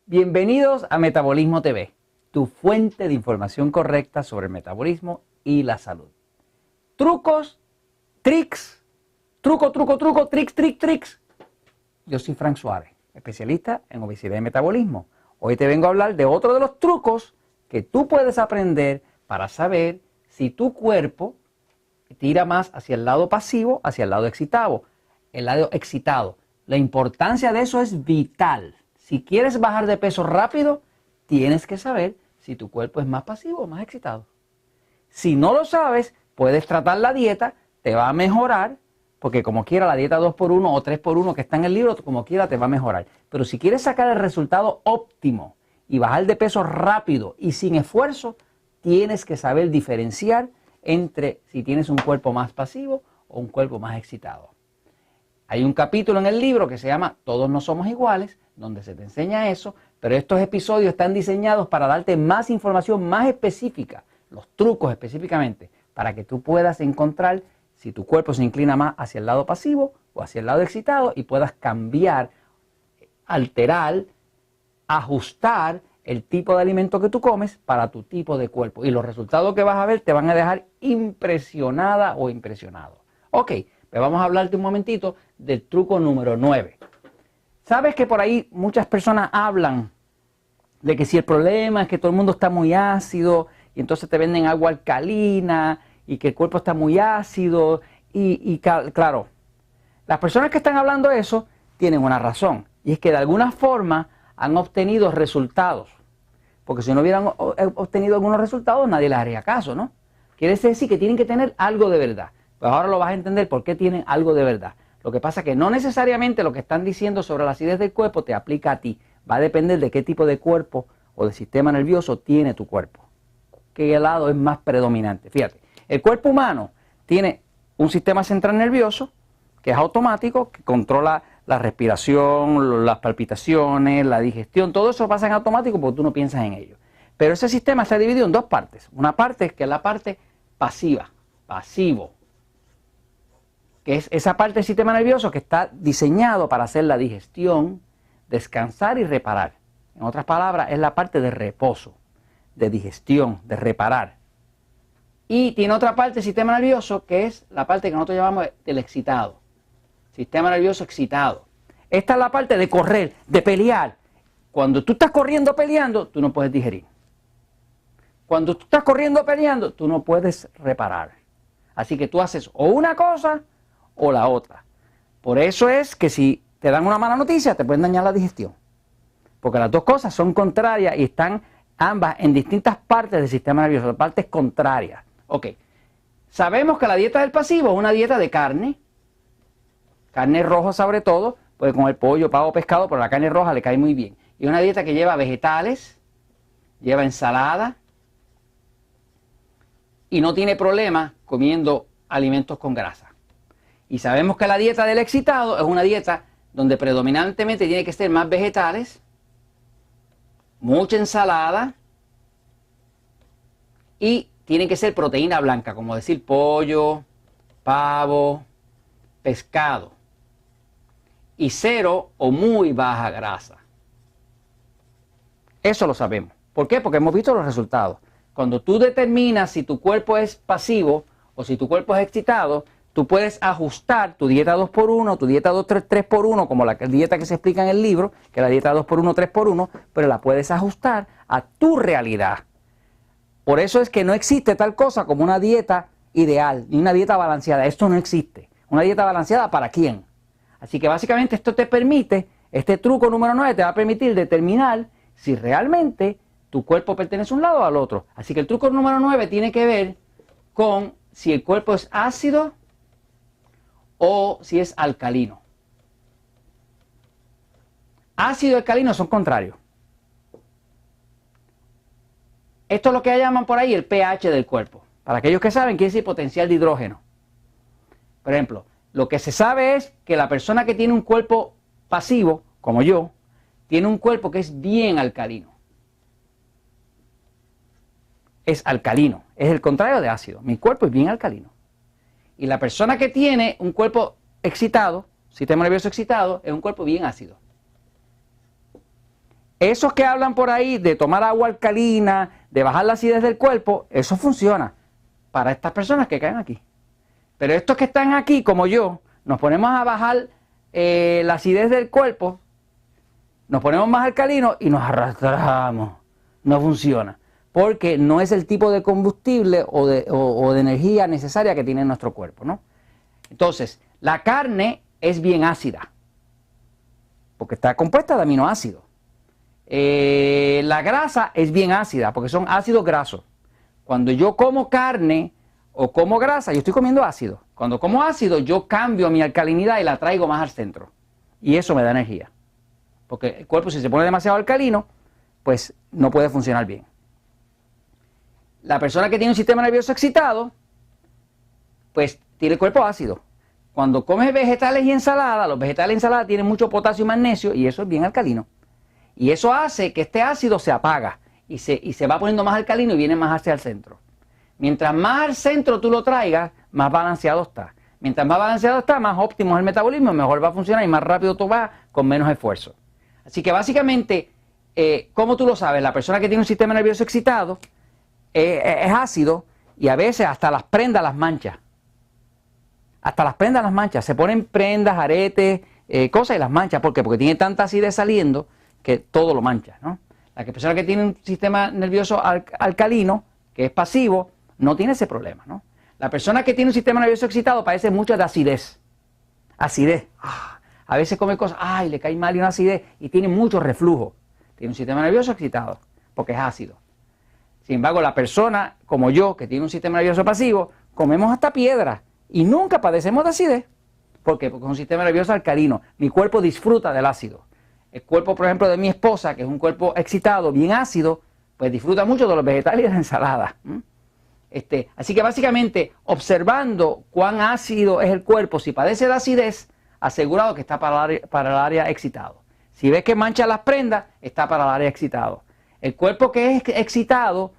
Bienvenidos a Metabolismo TV, tu fuente de información correcta sobre el metabolismo y la salud. Trucos, tricks, tricks. Yo soy Frank Suárez, especialista en obesidad y metabolismo. Hoy te vengo a hablar de otro de los trucos que tú puedes aprender para saber si tu cuerpo tira más hacia el lado pasivo, hacia el lado excitado. La importancia de eso es vital. Si quieres bajar de peso rápido, tienes que saber si tu cuerpo es más pasivo o más excitado. Si no lo sabes, puedes tratar la dieta, te va a mejorar, porque como quiera la dieta 2x1 o 3x1 que está en el libro, como quiera te va a mejorar. Pero si quieres sacar el resultado óptimo y bajar de peso rápido y sin esfuerzo, tienes que saber diferenciar entre si tienes un cuerpo más pasivo o un cuerpo más excitado. Hay un capítulo en el libro que se llama Todos no somos iguales, donde se te enseña eso, pero estos episodios están diseñados para darte más información más específica, los trucos específicamente, para que tú puedas encontrar si tu cuerpo se inclina más hacia el lado pasivo o hacia el lado excitado y puedas cambiar, alterar, ajustar el tipo de alimento que tú comes para tu tipo de cuerpo. Y los resultados que vas a ver te van a dejar impresionada o impresionado. Ok, pues vamos a hablarte un momentito del truco número 9. ¿Sabes que por ahí muchas personas hablan de que si el problema es que todo el mundo está muy ácido y entonces te venden agua alcalina y que el cuerpo está muy ácido claro, las personas que están hablando eso tienen una razón y es que de alguna forma han obtenido resultados, porque si no hubieran obtenido algunos resultados nadie les haría caso, ¿no? Quiere decir que tienen que tener algo de verdad. Pues ahora lo vas a entender por qué tienen algo de verdad. Lo que pasa es que no necesariamente lo que están diciendo sobre la acidez del cuerpo te aplica a ti. Va a depender de qué tipo de cuerpo o de sistema nervioso tiene tu cuerpo. ¿Qué lado es más predominante? Fíjate, el cuerpo humano tiene un sistema central nervioso que es automático, que controla la respiración, las palpitaciones, la digestión. Todo eso pasa en automático porque tú no piensas en ello. Pero ese sistema está dividido en dos partes. Una parte que es la parte pasiva, pasivo, que es esa parte del sistema nervioso que está diseñado para hacer la digestión, descansar y reparar. En otras palabras, es la parte de reposo, de digestión, de reparar. Y tiene otra parte del sistema nervioso que es la parte que nosotros llamamos del excitado. Sistema nervioso excitado. Esta es la parte de correr, de pelear. Cuando tú estás corriendo peleando, tú no puedes digerir. Cuando tú estás corriendo peleando, tú no puedes reparar. Así que tú haces o una cosa o la otra. Por eso es que si te dan una mala noticia, te pueden dañar la digestión. Porque las dos cosas son contrarias y están ambas en distintas partes del sistema nervioso, partes contrarias. Ok. Sabemos que la dieta del pasivo es una dieta de carne roja sobre todo, pues con el pollo, pavo, pescado, pero la carne roja le cae muy bien. Y una dieta que lleva vegetales, lleva ensalada y no tiene problema comiendo alimentos con grasa. Y sabemos que la dieta del excitado es una dieta donde predominantemente tiene que ser más vegetales, mucha ensalada y tiene que ser proteína blanca, como decir pollo, pavo, pescado y cero o muy baja grasa. Eso lo sabemos. ¿Por qué? Porque hemos visto los resultados. Cuando tú determinas si tu cuerpo es pasivo o si tu cuerpo es excitado, tú puedes ajustar tu dieta 2x1, tu dieta 3x1, como la dieta que se explica en el libro, que es la dieta 2x1, 3x1, pero la puedes ajustar a tu realidad. Por eso es que no existe tal cosa como una dieta ideal, ni una dieta balanceada. Esto no existe. Una dieta balanceada, ¿para quién? Así que básicamente esto te permite, este truco número 9 te va a permitir determinar si realmente tu cuerpo pertenece a un lado o al otro. Así que el truco número 9 tiene que ver con si el cuerpo es ácido o si es alcalino. Ácido y alcalino son contrarios. Esto es lo que llaman por ahí el pH del cuerpo. Para aquellos que saben, quiere decir potencial de hidrógeno. Por ejemplo, lo que se sabe es que la persona que tiene un cuerpo pasivo, como yo, tiene un cuerpo que es bien alcalino. Es alcalino, es el contrario de ácido. Mi cuerpo es bien alcalino. Y la persona que tiene un cuerpo excitado, sistema nervioso excitado, es un cuerpo bien ácido. esos que hablan por ahí de tomar agua alcalina, de bajar la acidez del cuerpo, eso funciona para estas personas que caen aquí. Pero estos que están aquí, como yo, nos ponemos a bajar la acidez del cuerpo, nos ponemos más alcalinos y nos arrastramos. No funciona, porque no es el tipo de combustible o de energía necesaria que tiene nuestro cuerpo, ¿no? Entonces, la carne es bien ácida, porque está compuesta de aminoácidos. La grasa es bien ácida, porque son ácidos grasos. Cuando yo como carne o como grasa, yo estoy comiendo ácido. Cuando como ácido, yo cambio mi alcalinidad y la traigo más al centro. Y eso me da energía. Porque el cuerpo, si se pone demasiado alcalino, pues no puede funcionar bien. La persona que tiene un sistema nervioso excitado, pues tiene el cuerpo ácido. Cuando comes vegetales y ensalada, los vegetales y ensalada tienen mucho potasio y magnesio y eso es bien alcalino. Y eso hace que este ácido se apaga y se va poniendo más alcalino y viene más hacia el centro. Mientras más al centro tú lo traigas, más balanceado está. Mientras más balanceado está, más óptimo es el metabolismo, mejor va a funcionar y más rápido tú vas con menos esfuerzo. Así que básicamente, ¿cómo tú lo sabes? La persona que tiene un sistema nervioso excitado es ácido y a veces hasta las prendas las mancha. Hasta las prendas las mancha. Se ponen prendas, aretes, cosas y las mancha. ¿Por qué? Porque tiene tanta acidez saliendo que todo lo mancha, ¿no? La persona que tiene un sistema nervioso alcalino, que es pasivo, no tiene ese problema, ¿no? La persona que tiene un sistema nervioso excitado padece mucho de acidez. Acidez. A veces come cosas, le cae mal y una acidez y tiene mucho reflujo. Tiene un sistema nervioso excitado porque es ácido. Sin embargo, la persona como yo, que tiene un sistema nervioso pasivo, comemos hasta piedra y nunca padecemos de acidez. ¿Por qué? Porque es un sistema nervioso alcalino. Mi cuerpo disfruta del ácido. El cuerpo, por ejemplo, de mi esposa, que es un cuerpo excitado, bien ácido, pues disfruta mucho de los vegetales y de la ensalada. Así que básicamente, observando cuán ácido es el cuerpo, si padece de acidez, asegurado que está para el área excitado. Si ves que mancha las prendas, está para el área excitado. El cuerpo que es excitado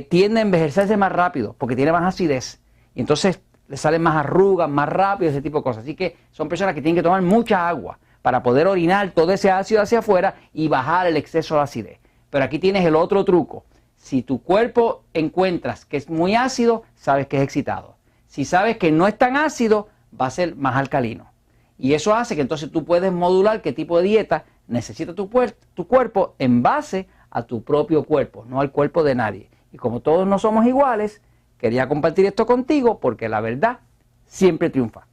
tiende a envejecerse más rápido, porque tiene más acidez. Y entonces le salen más arrugas, más rápido, ese tipo de cosas. Así que son personas que tienen que tomar mucha agua para poder orinar todo ese ácido hacia afuera y bajar el exceso de acidez. Pero aquí tienes el otro truco. Si tu cuerpo encuentras que es muy ácido, sabes que es excitado. Si sabes que no es tan ácido, va a ser más alcalino. Y eso hace que entonces tú puedes modular qué tipo de dieta necesita tu cuerpo en base a tu propio cuerpo, no al cuerpo de nadie. Y como todos no somos iguales, quería compartir esto contigo porque la verdad siempre triunfa.